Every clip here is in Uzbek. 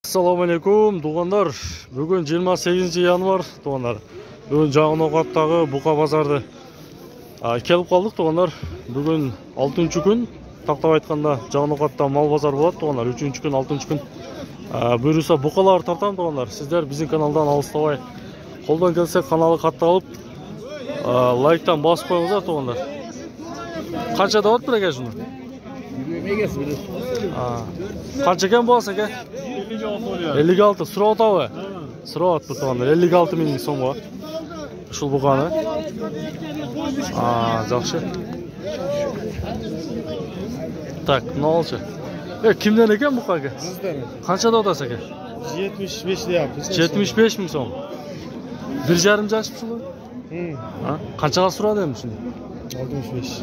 Assalamu alaikum туғандар. Бүгін 28 январ туғандар. Бүгін Жаңын Оқаттағы Бұқа базарды келіп қалдық туғандар. Бүгін 6-ші күн. Тақтап айтқанда Жаңын Оқатта мал базар болады туғандар. 3-ші күн, 6-ші күн. Бұйырса бұқалар тартам туғандар. Сіздер біздің каналдан алыстабай. Қолдан келсе каналы қатталып, лайктан басып қойыңыздар туғандар. Қанша да отыр екен шunu? Қанша екен болса екен? 56 сұрау тауы. Сұрау атты туғандар. 56 000 сомға. Шул бұқаны. Жақшы. Так, мына алшы. Кімден екен бұқа екен? Қанша да отасы екен? 75 000 сом. 1,5 жаш шулы? Қаншаға сұрады емі шunu?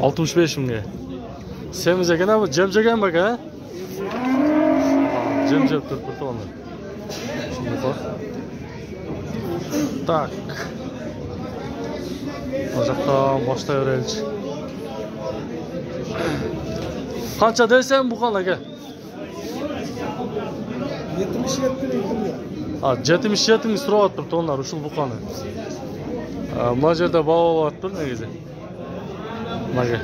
65 000'ga. Semiz ekan abi, jam-jagan baka. Jam-jam turib turibdi. Shunday qol. Tak. Ozoqqa boshlayveraylik. Qancha deysan bu qon aka? 77 000 so'rab turibdi onlar ushul buqani. Mana yerda bog'layapti negizi. Mana.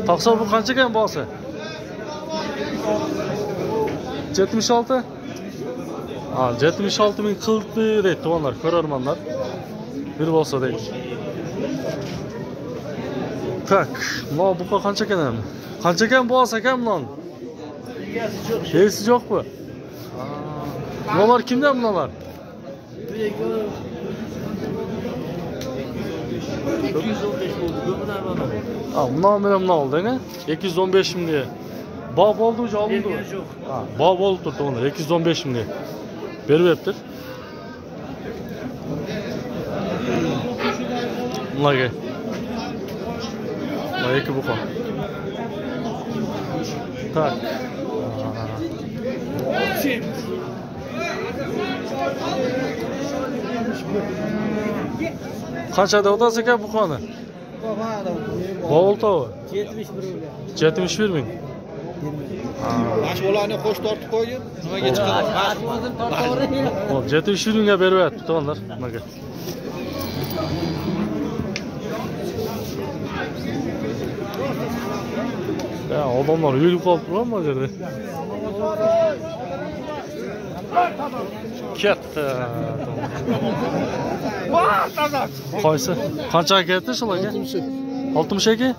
Taqsa bu qancha ekan bo'lsa? 76? 76 000 qildi deydi to'g'anlar, ko'rarmanlar. Bir bo'lsa deydi. Tak, bu qancha ekan? Qancha ekan bo'lsa ekan bundan? Hesi yo'q bu. Bular kimdan bular? 215 oldu. Bundan oldu ne? 215 000 diye. Bab oldu ucu alındı. Bab oldu tuttu onu. 215 000 diye. Berip Bunlar gel. Bunlar iki buka. Tak. Kaç da odası ekan bu qoni? Bo'ldi. 71 000. Mashg'ulotni qo'sh tortib qo'yib, nimaga chiqadi? Xo'p, 71 000 ga beryapti to'g'anlar. Nimaga? Ya, odamlar yurib qolibdilar bu yerda. Katta. Qaysi? Qancha ketdi shularga? 62?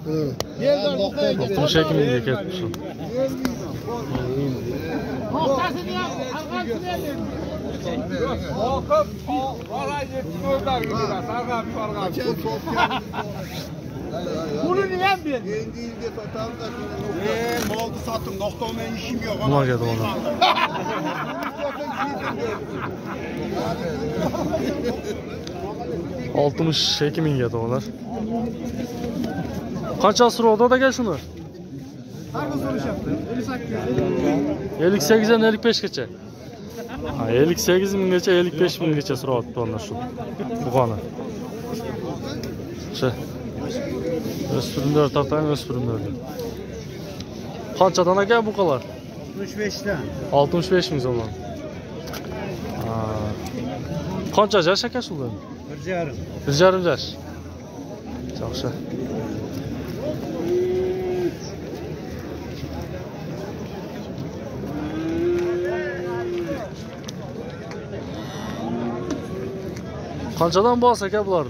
62 000 ga ketdi shu. Bunu niye ben? Yendiğinde satalım da. Maldı sattım. Doktorla işim yok. Buna geldi ona. 62 000 geldi onlar. Kaça sırada da gel şunu? 58'den 55 geçe. 58 000 geçe, 55 000 geçe sıra attı onlar şu. Bu kanı. Öspürümler tartayın öspürümler. Kaçadan aka bu kadar? 65'ten. 65 000 zaman. Kaça yaş aka şundan? 1,5 yaş. Yaxşı. Qanchadan bo'lsa aka bular?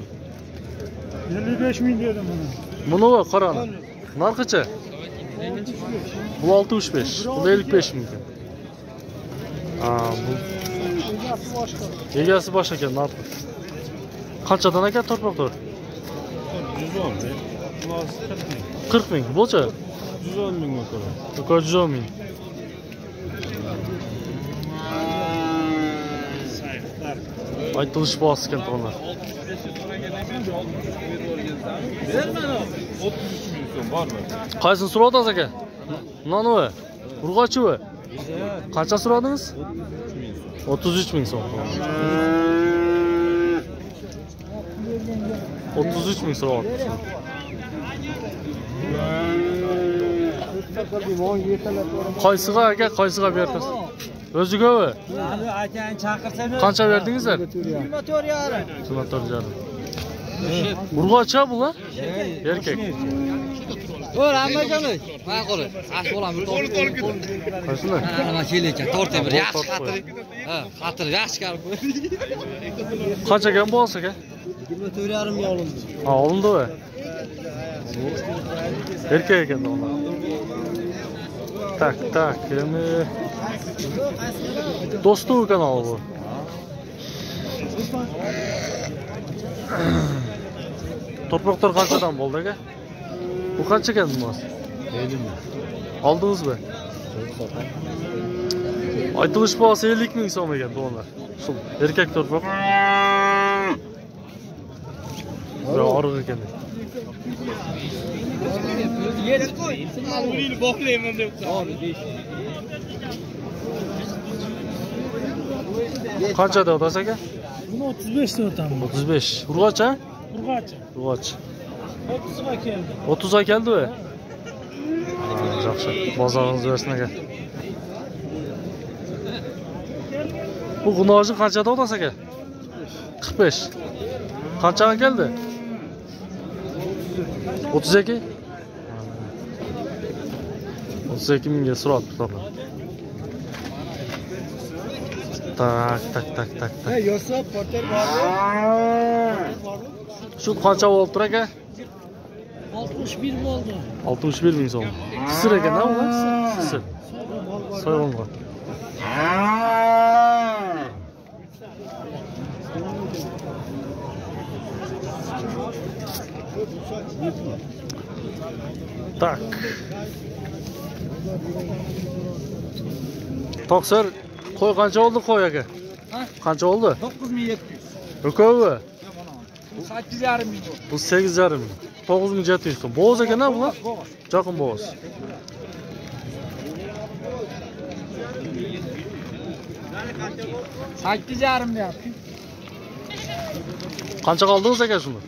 55 000 dedim buna. Buni va qarani. Narxicha? Bu 65, bu 55 000 ekan. Bu egasi boshqa ekan narxi. Qanchadan aka torpaqlar? 40 000. Bo'lsa? 110 000 o'tadi. Yuqori 110 000. Aytilish bas ekan to'g'anlar. Qaysini so'radingiz aka? Nanovi? Urg'ochivi? Qancha so'radingiz? 33 000 so'm. 33 ming so'rayapti. Qaysiga aka, qaysiga berasiz? O'zigami? Akani chaqirsa Qancha berdingizlar? 24 yarim. 24 yarim. Urg'ocha bular? Erkak. O'r ammajonlar. Ha qo'li. Ash bo'lam. Qaysilar? Ana kel ekan, to'rtta bir yaxshi xatir. Ha, xatir yaxshi kelib. Qanchaga bo'lsa aka? 24 yarimga olindi. Ha, olindi va. Erkak ekan ular. Tak, endi Do'stu kanali bu. Torpaqlar qanchadan bo'ldi aka? Bu qancha ekan bu? Oldingizmi? Aytilish bahsi 50 ming so'm ekan do'nlar. Shu erkak torpaq. Bura oriq ekan. Yeri qo'y. Uni bog'layman deb. Qancha deyapsiz aka? Buni 35 dan o'taman. 35. Urg'ocha? Urg'ochi. Urg'och. 30 ga keldi. 30 ga keldi-ku. Yaxshi. Bozoringiz bersin aka. Bu g'unoji qancha deyapsiz aka? 45. Qanchaga keldi? 32. 32 mingga so'rabdi to'g'ri. Tak. Yo'sa porter bormi? Shu qancha bo'lib tur aka? 61 bo'ldi. 61 ming so'm. Qisir ekan-da ular? Qisir. So'yilgan. Tak. Toqsir, qo'y qancha oldi qo'y aka? Qancha oldi? 9700. O'kovi? 8,5 ming. Bu 8,5 ming. 9700 so'm. Bo'z ekan-a bular? Joqin bo'z. Sakkiz yarim deyapti. Qancha qoldingiz aka shuni?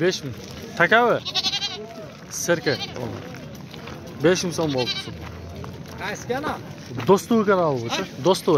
5 ming. Takavi? Serka. 5 ming so'm bo'ldi. Qaysi kanal? Do'stu kanali bu-chi? Do'stu.